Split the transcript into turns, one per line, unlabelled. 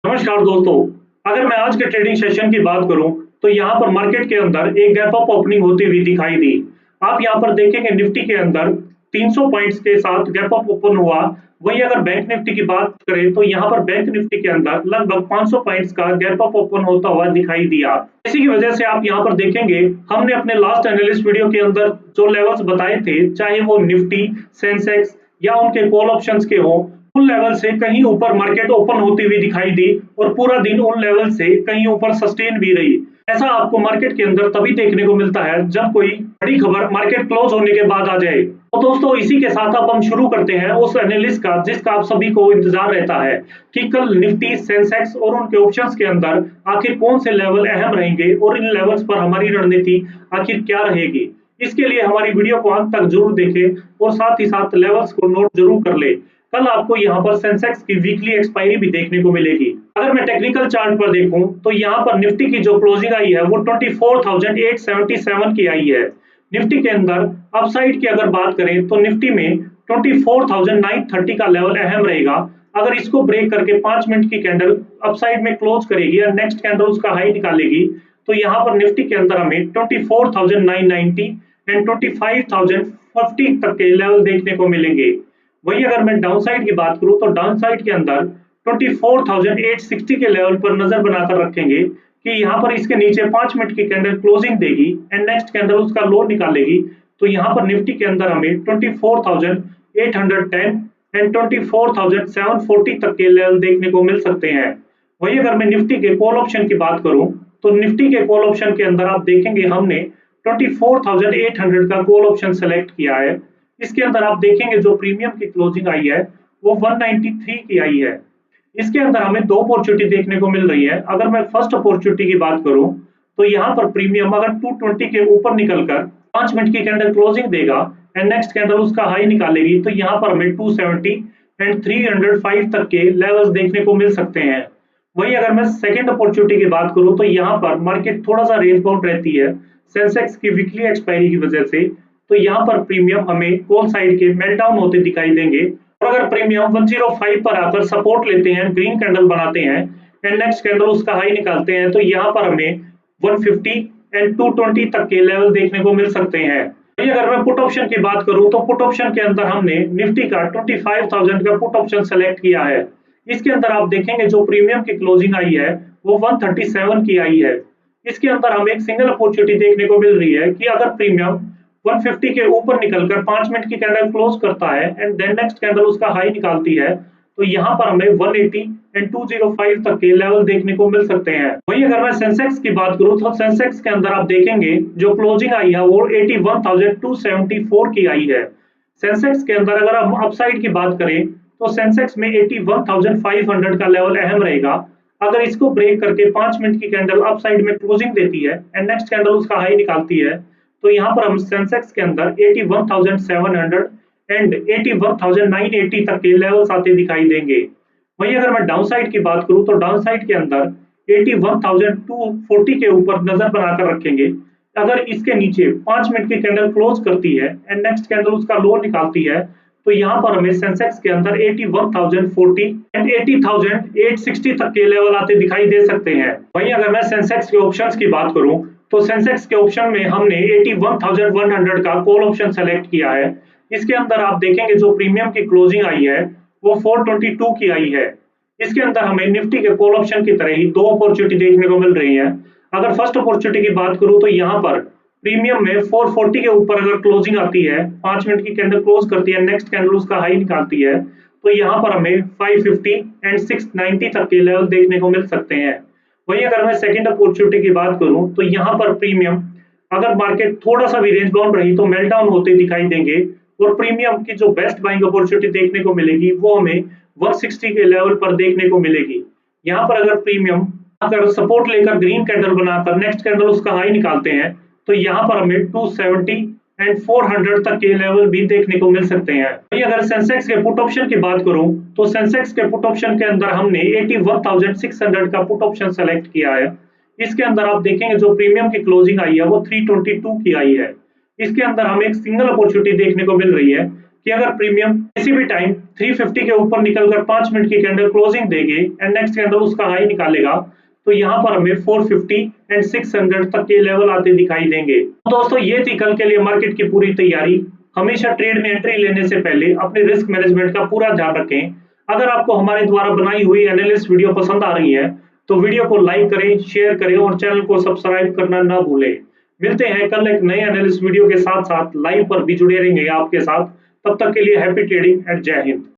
नमस्कार दोस्तों। अगर मैं आज के ट्रेडिंग सेशन की बात करूं तो यहाँ पर मार्केट के अंदर एक गैप अप ओपनिंग होती हुई दिखाई दी। आप यहाँ पर देखेंगे निफ्टी के अंदर 300 पॉइंट्स के साथ गैप अप ओपन हुआ। वहीं अगर बैंक निफ्टी की बात करें तो यहाँ पर बैंक निफ्टी के अंदर लगभग 500 पॉइंट्स का गैप अप ओपन होता हुआ दिखाई दिया। इसी की वजह से आप यहाँ पर देखेंगे हमने अपने लास्ट एनालिस्ट वीडियो के अंदर जो लेवल्स बताए थे, चाहे वो निफ्टी, सेंसेक्स या उनके कॉल ऑप्शंस के हो, उन लेवल से कहीं ऊपर मार्केट ओपन होती हुई दिखाई दी और पूरा दिन उन लेवल से कहीं ऊपर सस्टेन भी रही। ऐसा आपको मार्केट के अंदर तभी देखने को मिलता है जब कोई बड़ी खबर मार्केट क्लोज होने के बाद आ जाए। तो दोस्तों, इसी के साथ अब हम शुरू करते हैं उस एनालिस्ट का जिसका आप सभी को इंतजार रहता है कि कल निफ्टी, सेंसेक्स और उनके ऑप्शंस के अंदर आखिर कौन से लेवल अहम रहेंगे और इन लेवल्स पर हमारी रणनीति आखिर क्या रहेगी। इसके लिए हमारी वीडियो को अंत तक जरूर देखें और साथ ही साथ लेवल्स को नोट जरूर कर ले। कल आपको यहाँ पर सेंसेक्स की वीकली एक्सपायरी भी देखने को मिलेगी। अगर मैं टेक्निकल चार्ट पर देखूं तो यहाँ पर निफ्टी की जो क्लोजिंग आई है वो 24,877 की आई है। निफ्टी के अंदर अपसाइड की अगर बात करें तो निफ्टी में 24,930 का लेवल अहम रहेगा। अगर इसको ब्रेक करके 5 मिनट की कैंडल अपसाइड में क्लोज करेगी या नेक्स्ट कैंडल उसका हाई निकालेगी तो यहाँ पर निफ्टी के अंदर हमें 24,990 एंड 25,050 तक के लेवल देखने को मिलेंगे। वहीं अगर मैं डाउन साइड की बात करूं तो डाउन साइड के अंदर 24,860 के लेवल पर नजर बनाकर रखेंगे कि यहाँ पर इसके नीचे 5 मिनट की कैंडल क्लोजिंग देगी एंड नेक्स्ट कैंडल उसका लो निकालेगी तो यहाँ पर निफ्टी के अंदर हमें 24,810 एंड 24,740 तक के लेवल देखने को मिल सकते हैं। वहीं अगर मैं निफ्टी के कॉल ऑप्शन की बात करूं तो निफ्टी के कॉल ऑप्शन के अंदर आप देखेंगे हमने 24,800 का कॉल ऑप्शन सेलेक्ट किया है। इसके अंदर आप देखेंगे जो प्रीमियम की क्लोजिंग आई है वो 193 की आई है। इसके अंदर हमें दो अपॉर्चुनिटी देखने को मिल रही है। अगर मैं फर्स्ट अपॉर्चुनिटी की बात करूं तो यहाँ पर प्रीमियम अगर 220 के ऊपर निकलकर 5 मिनट की कैंडल क्लोजिंग देगा एंड नेक्स्ट कैंडल उसका हाई निकालेगी तो यहाँ पर हमें 270 एंड 305 तक के लेवल्स देखने को मिल सकते हैं। वहीं अगर मैं सेकेंड अपॉर्चुनिटी की बात करूं तो यहाँ पर मार्केट थोड़ा सा रेंज बाउंड रहती है सेंसेक्स की वीकली एक्सपायरी की वजह से। तो यहाँ पर प्रीमियम हमें कॉल साइड के मेल्टडाउन होते दिखाई देंगे और अगर प्रीमियम 105 पर आकर सपोर्ट लेते हैं, ग्रीन कैंडल बनाते हैं एंड नेक्स्ट कैंडल उसका हाई निकालते हैं तो यहाँ पर हमें 150 एंड 220 तक के लेवल देखने को मिल सकते हैं। वहीं अगर मैं पुट ऑप्शन की बात करूं तो पुट ऑप्शन के अंदर हमने निफ्टी का 25,000 का पुट ऑप्शन सेलेक्ट किया है। इसके अंदर आप देखेंगे जो प्रीमियम की क्लोजिंग आई है वो 137 की आई है। इसके अंदर हमें एक सिंगल अपॉर्चुनिटी देखने को मिल रही है कि अगर प्रीमियम 150 के ऊपर निकलकर 5 मिनट की कैंडल क्लोज करता है एंड देन नेक्स्ट कैंडल उसका हाई निकालती है तो यहाँ पर हमें 180 एंड 205 तक के लेवल देखने को मिल सकते हैं। वहीं अगर मैं सेंसेक्स की बात करूं तो सेंसेक्स के अंदर आप देखेंगे जो क्लोजिंग आई है वो 81,274 की आई है। सेंसेक्स के अंदर अगर हम अपसाइड की बात करें तो सेंसेक्स में 81,500 का लेवल अहम रहेगा। अगर इसको ब्रेक करके 5 मिनट की कैंडल अपसाइड में क्लोजिंग देती है एंड नेक्स्ट कैंडल उसका हाई निकालती है तो यहाँ पर हम सेंसेक्स के अंदर 81,700 एंड 81,980 तक के लेवल्स आते दिखाई देंगे। वहीं अगर मैं डाउन साइड की बात करूं तो डाउन साइड के अंदर 81,240 के ऊपर नजर बनाकर रखेंगे। अगर इसके नीचे 5 मिनट की कैंडल क्लोज करती है एंड नेक्स्ट कैंडल उसका लो निकालती है तो यहाँ पर हमें सेंसेक्स के अंदर 81,040 एंड 80,860 तक के लेवल आते दिखाई दे सकते हैं। वहीं अगर मैं सेंसेक्स के ऑप्शंस की बात करूं तो सेंसेक्स के ऑप्शन में हमने 81,100 का कॉल ऑप्शन सेलेक्ट किया है। इसके अंदर आप देखेंगे जो प्रीमियम की क्लोजिंग आई है वो 422 की आई है। इसके अंदर हमें निफ्टी के कॉल ऑप्शन की तरह ही दो अपॉर्चुनिटी देखने को मिल रही है। अगर फर्स्ट अपॉर्चुनिटी की बात करूं तो यहाँ पर प्रीमियम में 440 के ऊपर अगर क्लोजिंग आती है, 5 मिनट की कैंडल क्लोज करती है, नेक्स्ट कैंडल उसका हाई निकालती है तो यहाँ पर हमें 550 एंड 690 तक के लेवल देखने को मिल सकते हैं। वहीं अगर मैं सेकंड अपॉर्चुनिटी की बात करूं तो यहाँ पर प्रीमियम अगर मार्केट थोड़ा सा भी रेंज बाउंड रही तो मेल्टडाउन होते दिखाई देंगे और प्रीमियम की जो बेस्ट बाइंग अपॉर्चुनिटी देखने को मिलेगी वो हमें 160 के लेवल पर देखने को मिलेगी। यहाँ पर अगर प्रीमियम अगर सपोर्ट लेकर ग्रीन कैंडल बनाकर नेक्स्ट कैंडल उसका हाई निकालते हैं तो यहाँ पर हमें 270 एंड 400 तक के लेवल भी देखने को मिल सकते हैं। वहीं अगर सेंसेक्स के पुट ऑप्शन की बात करूं तो सेंसेक्स के पुट ऑप्शन के अंदर हमने 81,600 का पुट ऑप्शन सेलेक्ट किया है। इसके अंदर आप देखेंगे जो प्रीमियम की क्लोजिंग आई है वो 322 की आई है। इसके अंदर हमें एक सिंगल अपॉर्चुनिटी देखने को मिल रही है कि अगर प्रीमियम किसी भी टाइम 350 के ऊपर निकलकर 5 मिनट की कैंडल क्लोजिंग देगी एंड नेक्स्ट कैंडल उसका हाई निकालेगा, तो यहाँ पर हमें 450 एंड 600 तक के लेवल आते दिखाई देंगे। तो दोस्तों ये थी कल के लिए मार्केट की पूरी तैयारी। हमेशा ट्रेड में एंट्री लेने से पहले अपने रिस्क मैनेजमेंट का पूरा ध्यान रखें। अगर आपको हमारे द्वारा बनाई हुई एनालिस्ट वीडियो पसंद आ रही है तो वीडियो को लाइक करें, शेयर करें और चैनल को सब्सक्राइब करना ना भूलें। मिलते हैं कल एक नए एनालिस्ट वीडियो के साथ साथ, लाइव पर भी जुड़े रहेंगे आपके साथ। तब तक के लिए हैप्पी ट्रेडिंग एंड जय हिंद।